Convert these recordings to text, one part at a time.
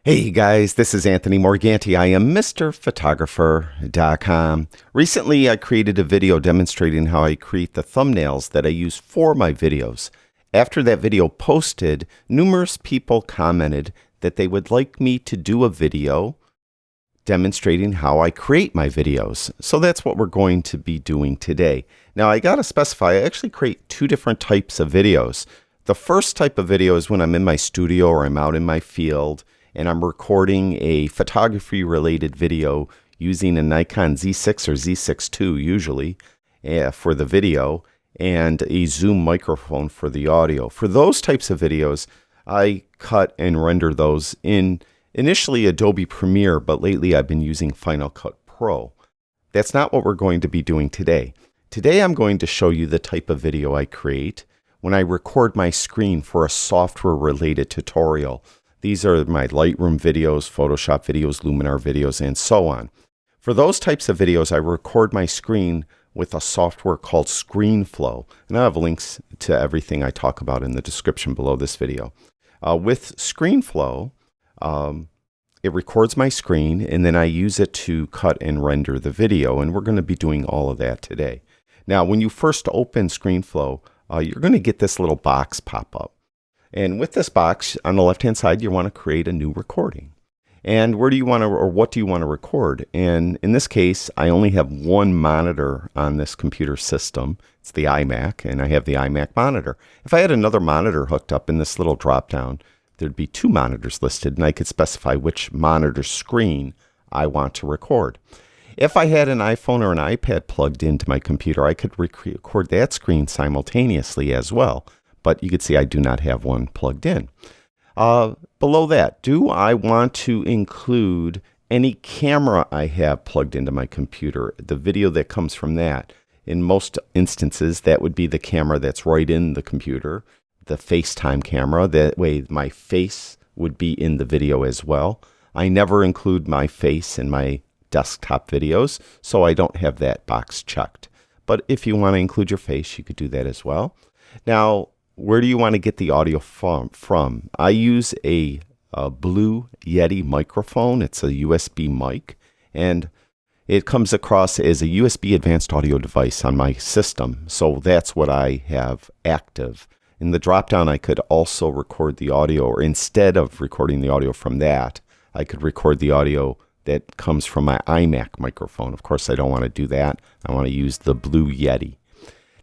Hey guys, this is Anthony Morganti. I am MrPhotographer.com. Recently, I created a video demonstrating how I create the thumbnails that I use for my videos. After that video posted, numerous people commented that they would like me to do a video demonstrating how I create my videos. So that's what we're going to be doing today. Now, I gotta specify, I actually create two different types of videos. The first type of video is when I'm in my studio or I'm out in my field and I'm recording a photography-related video using a Nikon Z6 or Z6 II usually for the video, and a Zoom microphone for the audio. For those types of videos, I cut and render those in initially Adobe Premiere, but lately I've been using Final Cut Pro. That's not what we're going to be doing today. Today I'm going to show you the type of video I create when I record my screen for a software-related tutorial. These are my Lightroom videos, Photoshop videos, Luminar videos, and so on. For those types of videos, I record my screen with a software called Screenflow. And I have links to everything I talk about in the description below this video. With Screenflow, it records my screen, and then I use it to cut and render the video. And we're going to be doing all of that today. Now, when you first open Screenflow, you're going to get this little box pop up. And with this box, on the left-hand side, you want to create a new recording. And where do you want to, or what do you want to record? And in this case, I only have one monitor on this computer system. It's the iMac, and I have the iMac monitor. If I had another monitor hooked up in this little drop-down, there'd be two monitors listed, and I could specify which monitor screen I want to record. If I had an iPhone or an iPad plugged into my computer, I could record that screen simultaneously as well. But you can see I do not have one plugged in. Below that, do I want to include any camera I have plugged into my computer, the video that comes from that? In most instances, that would be the camera that's right in the computer, the FaceTime camera. That way my face would be in the video as well. I never include my face in my desktop videos, so I don't have that box checked. But if you want to include your face, you could do that as well. Now, where do you want to get the audio from? I use a Blue Yeti microphone. It's a USB mic, and it comes across as a USB advanced audio device on my system. So that's what I have active. In the drop-down, I could also record the audio, or instead of recording the audio from that, I could record the audio that comes from my iMac microphone. Of course, I don't want to do that. I want to use the Blue Yeti.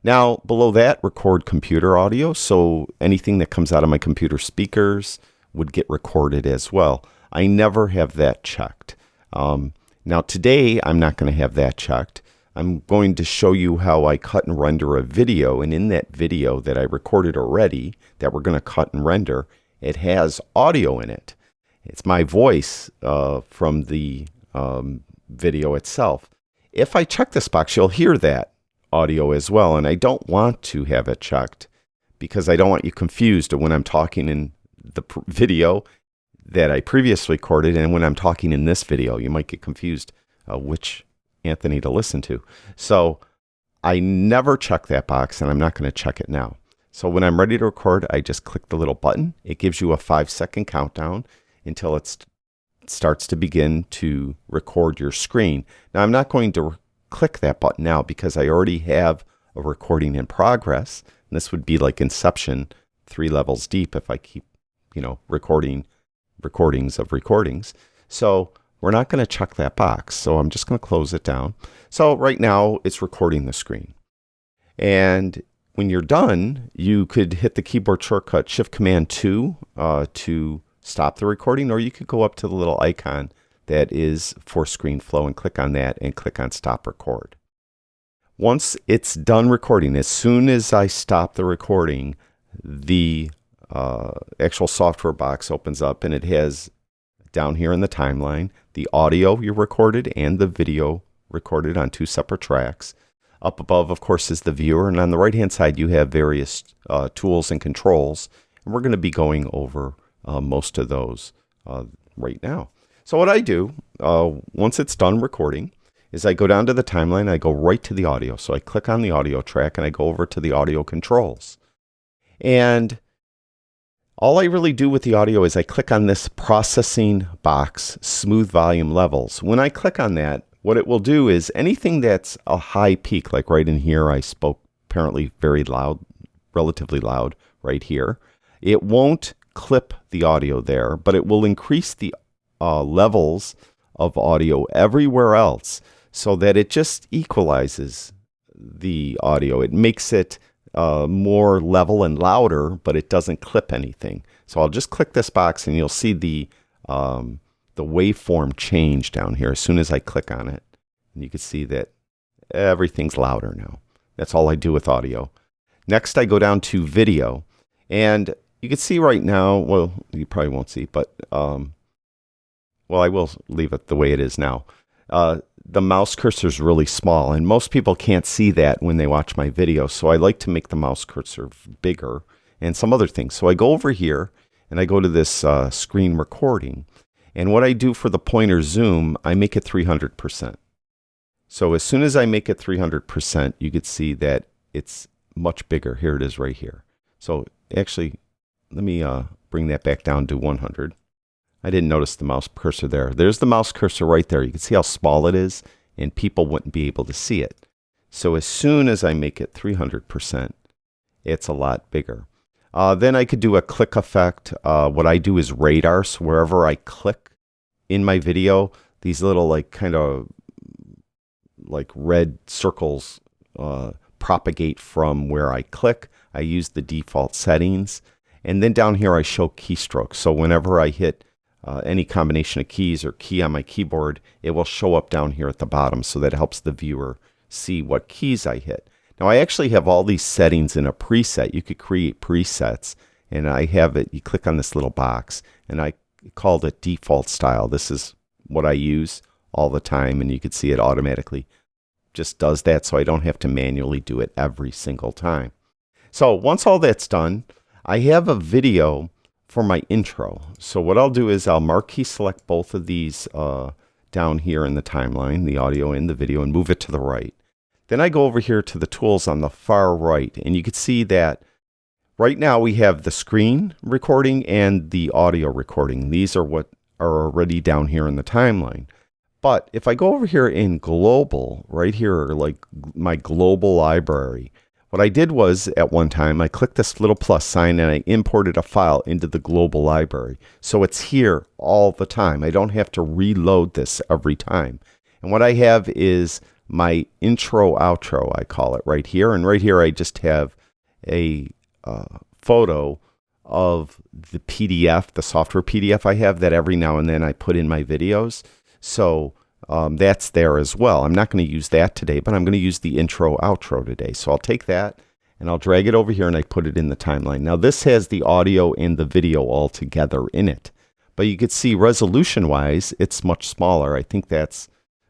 Now, below that, record computer audio, so anything that comes out of my computer speakers would get recorded as well. I never have that checked. Now, today, I'm not going to have that checked. I'm going to show you how I cut and render a video, and in that video that I recorded already, that we're going to cut and render, it has audio in it. It's my voice from the video itself. If I check this box, you'll hear that audio as well, and I don't want to have it checked because I don't want you confused when I'm talking in the video that I previously recorded and when I'm talking in this video. You might get confused which Anthony to listen to. So I never check that box, and I'm not going to check it now. So when I'm ready to record, I just click the little button. It gives you a 5-second countdown until it starts to begin to record your screen. Now, I'm not going to click that button now because I already have a recording in progress. And this would be like Inception, 3 levels deep if I keep, recording recordings of recordings. So we're not going to check that box. So I'm just going to close it down. So right now it's recording the screen. And when you're done, you could hit the keyboard shortcut Shift-Command-2 to stop the recording, or you could go up to the little icon that is for Screenflow and click on that and click on Stop Record. Once it's done recording, as soon as I stop the recording, the actual software box opens up, and it has down here in the timeline the audio you recorded and the video recorded on 2 separate tracks. Up above, of course, is the viewer, and on the right-hand side you have various tools and controls, and we're going to be going over most of those right now. So what I do, once it's done recording, is I go down to the timeline, I go right to the audio. So I click on the audio track, and I go over to the audio controls. And All I really do with the audio is I click on this processing box, smooth volume levels. When I click on that, what it will do is anything that's a high peak, like right in here, I spoke apparently very loud, relatively loud right here. It won't clip the audio there, but it will increase the levels of audio everywhere else so that it just equalizes the audio. It makes it more level and louder, but it doesn't clip anything. So I'll just click this box and you'll see the waveform change down here as soon as I click on it. And you can see that everything's louder now. That's all I do with audio. Next, I go down to video. And you can see right now, well, you probably won't see, but, well, I will leave it the way it is now. The mouse cursor is really small, and most people can't see that when they watch my video. So I like to make the mouse cursor bigger and some other things. So I go over here and I go to this screen recording. And what I do for the pointer zoom, I make it 300%. So as soon as I make it 300%, you can see that it's much bigger. Here it is right here. So actually, let me bring that back down to 100. I didn't notice the mouse cursor there. There's the mouse cursor right there. You can see how small it is, and people wouldn't be able to see it. So as soon as I make it 300%, it's a lot bigger. Then I could do a click effect. What I do is radar. So wherever I click in my video, these little like kind of like red circles propagate from where I click. I use the default settings. And then down here I show keystrokes. So whenever I hit any combination of keys or key on my keyboard, it will show up down here at the bottom, so that helps the viewer see what keys I hit. Now I actually have all these settings in a preset. You could create presets, and I have it, you click on this little box, and I called it default style. This is what I use all the time, and you can see it automatically just does that, so I don't have to manually do it every single time. So once all that's done, I have a video for my intro. So what I'll do is I'll marquee select both of these down here in the timeline, the audio and the video, and move it to the right. Then I go over here to the tools on the far right, and you can see that right now we have the screen recording and the audio recording. These are what are already down here in the timeline. But if I go over here in global, right here, like my global library, what I did was, at one time, I clicked this little plus sign and I imported a file into the global library. So it's here all the time. I don't have to reload this every time. And what I have is my intro outro, I call it, right here. And right here I just have a photo of the PDF, the software PDF I have that every now and then I put in my videos. So that's there as well. I'm not going to use that today, but I'm going to use the intro outro today. So I'll take that and I'll drag it over here and I put it in the timeline. Now this has the audio and the video all together in it. But you can see resolution wise, it's much smaller. I think that's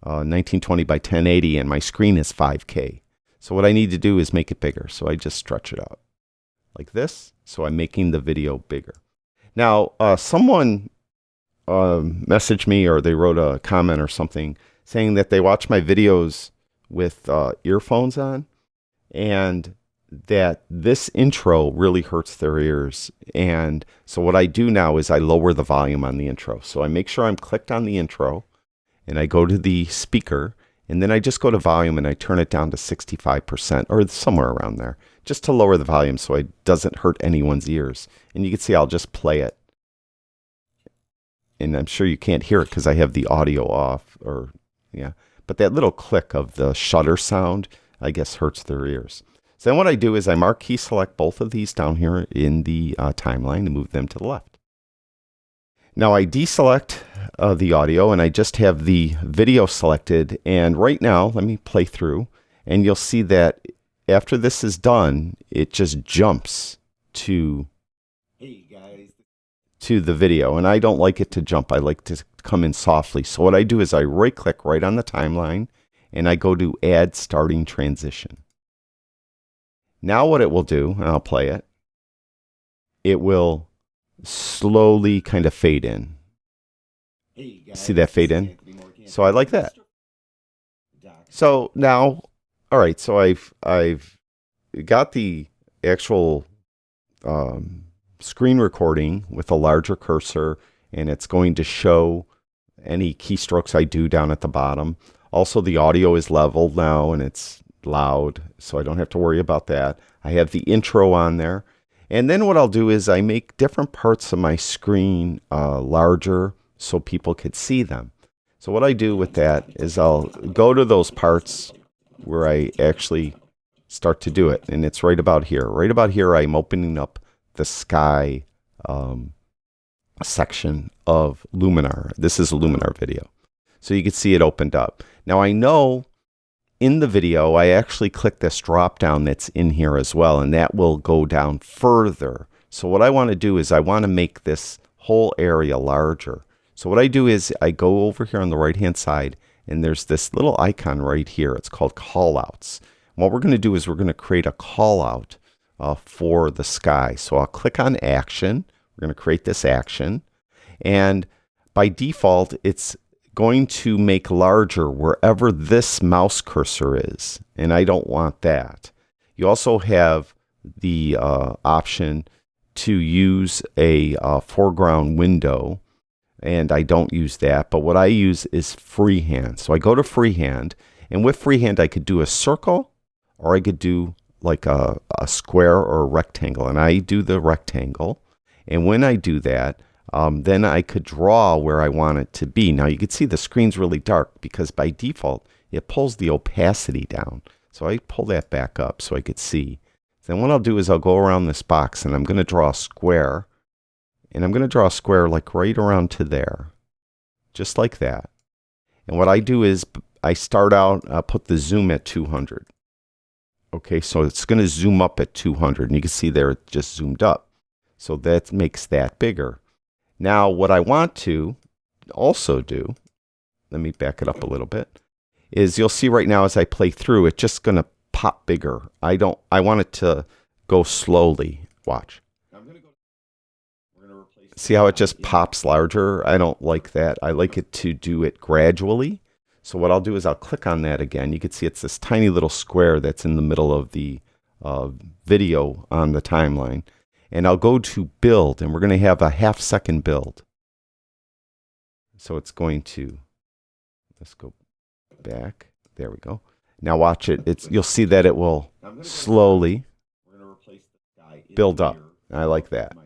1920 by 1080 and my screen is 5K. So what I need to do is make it bigger. So I just stretch it out like this. So I'm making the video bigger. Now someone messaged me, or they wrote a comment or something saying that they watch my videos with earphones on, and that this intro really hurts their ears. And so what I do now is I lower the volume on the intro. So I make sure I'm clicked on the intro and I go to the speaker, and then I just go to volume and I turn it down to 65% or somewhere around there, just to lower the volume so it doesn't hurt anyone's ears. And you can see I'll just play it. And I'm sure you can't hear it because I have the audio off, or yeah. But that little click of the shutter sound, I guess, hurts their ears. So then what I do is I marquee select both of these down here in the timeline and move them to the left. Now I deselect the audio and I just have the video selected. And right now, let me play through, and you'll see that after this is done, it just jumps to the video, and I don't like it to jump. I like to come in softly. So what I do is I right click right on the timeline and I go to add starting transition. Now what it will do, and I'll play it, it will slowly kind of fade in. Hey guys, see that fade in? So I like that. So now, all right, so I've got the actual screen recording with a larger cursor, and it's going to show any keystrokes I do down at the bottom. Also, the audio is leveled now and it's loud, so I don't have to worry about that. I have the intro on there. And then what I'll do is I make different parts of my screen larger so people could see them. So what I do with that is I'll go to those parts where I actually start to do it. And it's right about here. Right about here, I'm opening up the sky section of Luminar. This is a Luminar video. So you can see it opened up. Now I know in the video, I actually click this drop down that's in here as well, and that will go down further. So what I want to do is I want to make this whole area larger. So what I do is I go over here on the right hand side, and there's this little icon right here. It's called callouts. What we're going to do is we're going to create a callout for the sky. So I'll click on action. We're going to create this action, and by default it's going to make larger wherever this mouse cursor is, and I don't want that. You also have the option to use a foreground window, and I don't use that, but what I use is freehand. So I go to freehand, and with freehand I could do a circle, or I could do like a square or a rectangle, and I do the rectangle. And when I do that, then I could draw where I want it to be. Now you can see the screen's really dark because by default it pulls the opacity down. So I pull that back up so I could see. Then what I'll do is I'll go around this box and I'm going to draw a square. And I'm going to draw a square like right around to there. Just like that. And what I do is I start out, put the zoom at 200. Okay, so it's going to zoom up at 200. And you can see there it just zoomed up. So that makes that bigger. Now, what I want to also do, let me back it up a little bit, is you'll see right now as I play through, it's just going to pop bigger. I want it to go slowly. Watch. See how it just pops larger? I don't like that. I like it to do it gradually. So what I'll do is I'll click on that again. You can see it's this tiny little square that's in the middle of the video on the timeline. And I'll go to build, and we're going to have a half-second build. So it's going to, let's go back. There we go. Now watch it. You'll see that it will slowly build up. I like that.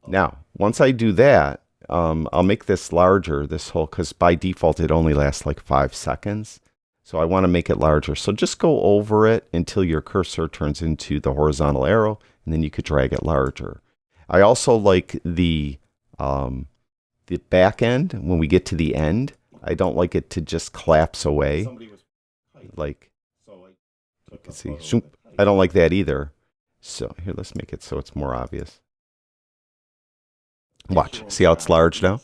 Now, once I do that, I'll make this larger, this whole, because by default it only lasts like 5 seconds. So I want to make it larger. So just go over it until your cursor turns into the horizontal arrow, and then you could drag it larger. I also like the back end. When we get to the end, I don't like it to just collapse away. Like, you can see, I don't like that either. So here, let's make it so it's more obvious. Watch, see how it's large now?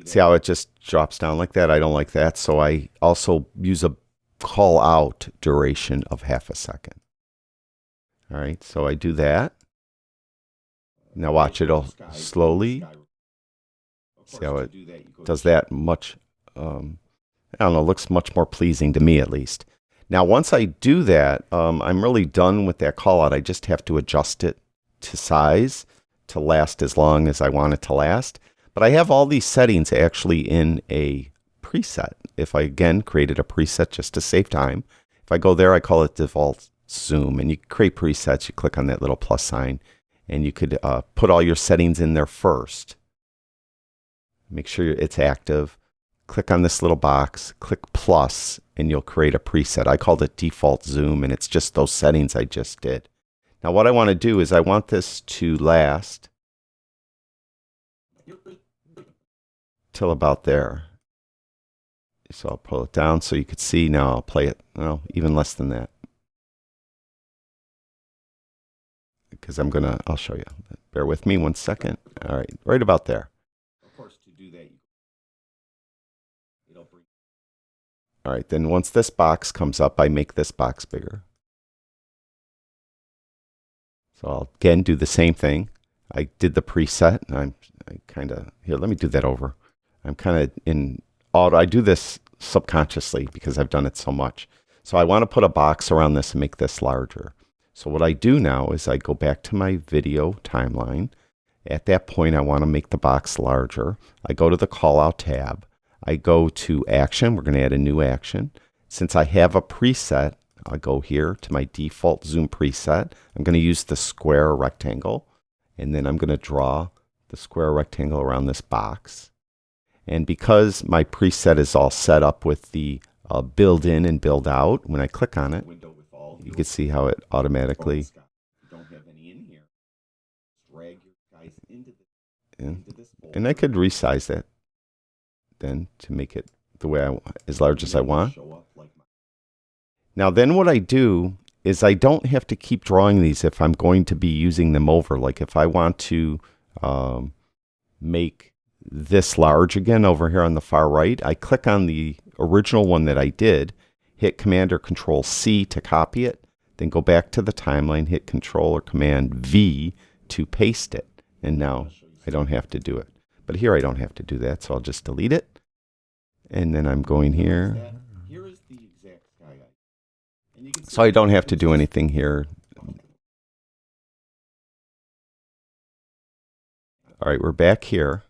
See how it just drops down like that? I don't like that. So I also use a call out duration of half a second. All right, so I do that. Now watch, it'll slowly. See how it does that much, I don't know, looks much more pleasing to me at least. Now once I do that, I'm really done with that call out. I just have to adjust it to size to last as long as I want it to last. But I have all these settings actually in a preset. If I again created a preset just to save time, if I go there, I call it default zoom, and you create presets. You click on that little plus sign, and you could put all your settings in there first. Make sure it's active. Click on this little box, click plus, and you'll create a preset. I called it default zoom, and it's just those settings I just did. Now what I want to do is I want this to last till about there. So I'll pull it down so you could see. Now I'll play it, even less than that. Because I'll show you. Bear with me 1 second. All right, right about there. Of course, to do that, it'll bring. All right, then once this box comes up, I make this box bigger. So I'll again do the same thing. I did the preset, and I kind of, here, let me do that over. I'm kind of in auto. I do this subconsciously because I've done it so much. So I want to put a box around this and make this larger. So what I do now is I go back to my video timeline. At that point, I want to make the box larger. I go to the callout tab. I go to action. We're going to add a new action. Since I have a preset, I'll go here to my default zoom preset. I'm going to use the square rectangle, and then I'm going to draw the square rectangle around this box. And because my preset is all set up with the build in and build out, when I click on it, you can see how it automatically. And I could resize that then to make it the way as large as I want. Now then what I do is I don't have to keep drawing these if I'm going to be using them over. Like if I want to make this large again over here on the far right, I click on the original one that I did, hit Command or Control C to copy it, then go back to the timeline, hit Control or Command V to paste it. And now I don't have to do it. But here I don't have to do that, so I'll just delete it. And then I'm going here. So I don't have to do anything here. All right, we're back here.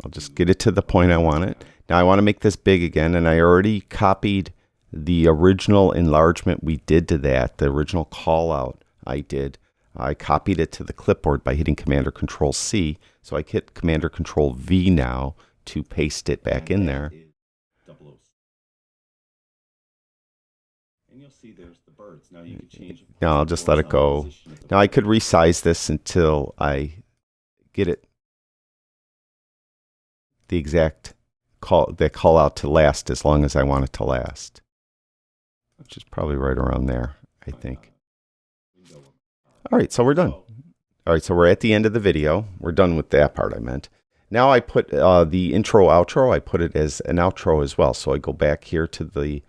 I'll just get it to the point I want it. Now I want to make this big again, and I already copied the original enlargement we did to that, the original call out I did. I copied it to the clipboard by hitting Command or Control C. So I hit Command or Control V now to paste it back in there. And you'll see there's the birds. Now you can change. Now I'll just let it go. Now I could resize this until I get it the exact call out to last as long as I want it to last, which is probably right around there, I think. All right, so we're done. All right, so we're at the end of the video. We're done with that part I meant. Now I put the intro outro, I put it as an outro as well. So I go back here to the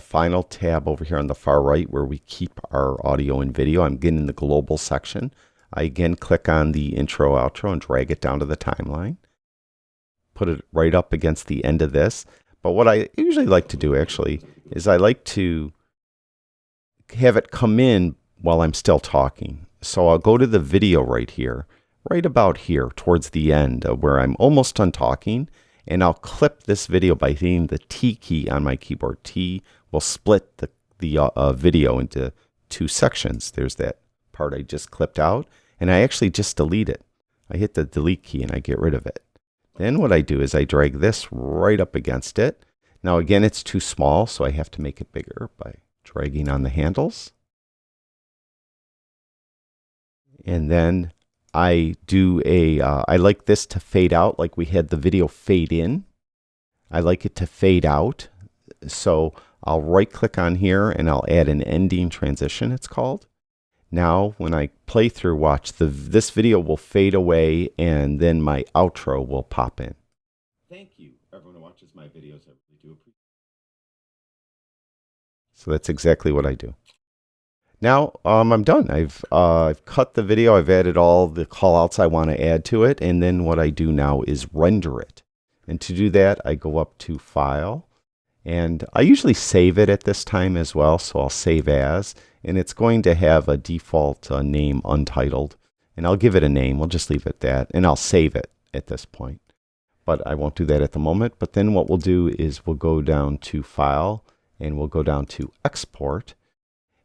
final tab over here on the far right where we keep our audio and video. I'm getting in the global section. I again click on the intro outro and drag it down to the timeline. Put it right up against the end of this. But what I usually like to do actually is I like to have it come in while I'm still talking. So I'll go to the video right here, right about here towards the end where I'm almost done talking, and I'll clip this video by hitting the T key on my keyboard. T will split the video into two sections. There's that part I just clipped out, and I actually just delete it. I hit the delete key and I get rid of it. Then what I do is I drag this right up against it. Now again, it's too small, so I have to make it bigger by dragging on the handles. And then I do I like this to fade out like we had the video fade in. I like it to fade out. So I'll right click on here and I'll add an ending transition, it's called. Now when I play through, watch, this video will fade away and then my outro will pop in. Thank you, everyone who watches my videos. I really do appreciate it. So that's exactly what I do. Now I'm done. I've cut the video. I've added all the callouts I want to add to it. And then what I do now is render it. And to do that, I go up to File. And I usually save it at this time as well. So I'll save as. And it's going to have a default name, Untitled. And I'll give it a name. We'll just leave it at that. And I'll save it at this point. But I won't do that at the moment. But then what we'll do is we'll go down to File. And we'll go down to Export.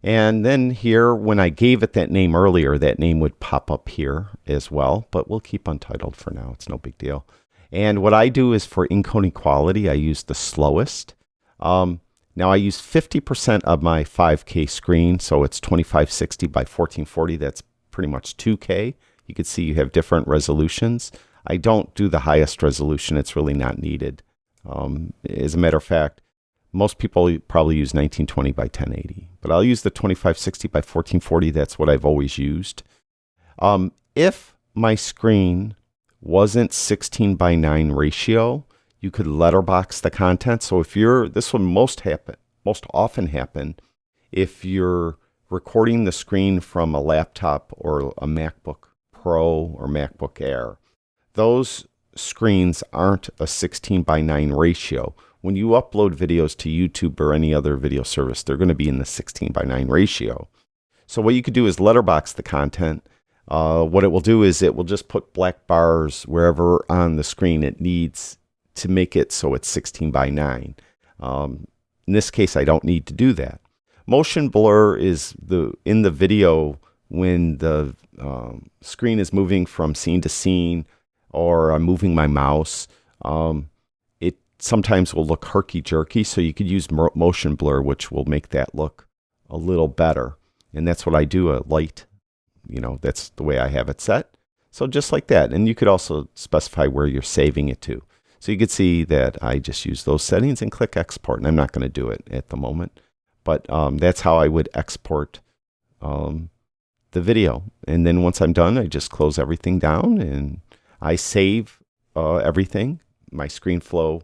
And then here, when I gave it that name earlier, that name would pop up here as well. But we'll keep Untitled for now. It's no big deal. And what I do is for encoding quality, I use the slowest. Now I use 50% of my 5K screen. So it's 2560 by 1440. That's pretty much 2K. You can see you have different resolutions. I don't do the highest resolution. It's really not needed. As a matter of fact, most people probably use 1920 by 1080, but I'll use the 2560 by 1440. That's what I've always used. If my screen wasn't 16 by 9 ratio, you could letterbox the content. So if this will most often happen if you're recording the screen from a laptop or a MacBook Pro or MacBook Air. Those screens aren't a 16 by 9 ratio. when you upload videos to YouTube or any other video service, they're going to be in the 16:9 ratio. So what you could do is letterbox the content. What it will do is it will just put black bars wherever on the screen it needs to make it so it's 16:9. In this case, I don't need to do that. Motion blur is in the video when the screen is moving from scene to scene, or I'm moving my mouse. It sometimes will look herky-jerky, so you could use motion blur, which will make that look a little better. And that's what I do, a light, that's the way I have it set. So just like that. And you could also specify where you're saving it to. So you could see that I just use those settings and click export, and I'm not going to do it at the moment. But that's how I would export the video. And then once I'm done, I just close everything down and I save everything. My Screenflow,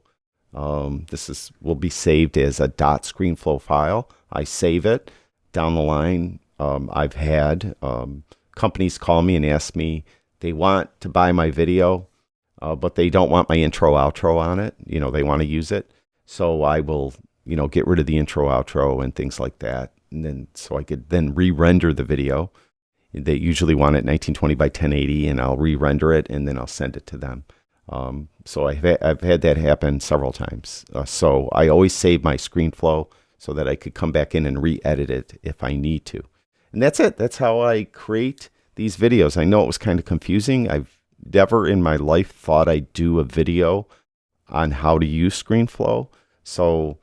will be saved as a .screenflow file. I save it. Down the line, I've had companies call me and ask me they want to buy my video, but they don't want my intro outro on it. They want to use it. So I will, get rid of the intro outro and things like that. And then, so I could then re-render the video. They usually want it 1920 by 1080, and I'll re-render it and then I'll send it to them. So I've had that happen several times. So I always save my Screenflow so that I could come back in and re-edit it if I need to. And that's it. That's how I create these videos. I know it was kind of confusing. I've never in my life thought I'd do a video on how to use Screenflow. So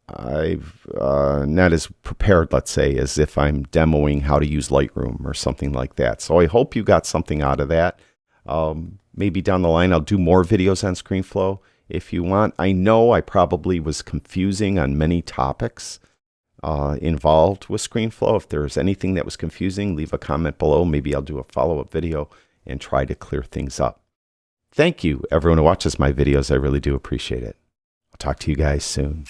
I've not as prepared, let's say, as if I'm demoing how to use Lightroom or something like that. So I hope you got something out of that. Maybe down the line I'll do more videos on Screenflow if you want. I know I probably was confusing on many topics involved with Screenflow. If there's anything that was confusing, leave a comment below. Maybe I'll do a follow-up video and try to clear things up. Thank you, everyone who watches my videos. I really do appreciate it. I'll talk to you guys soon.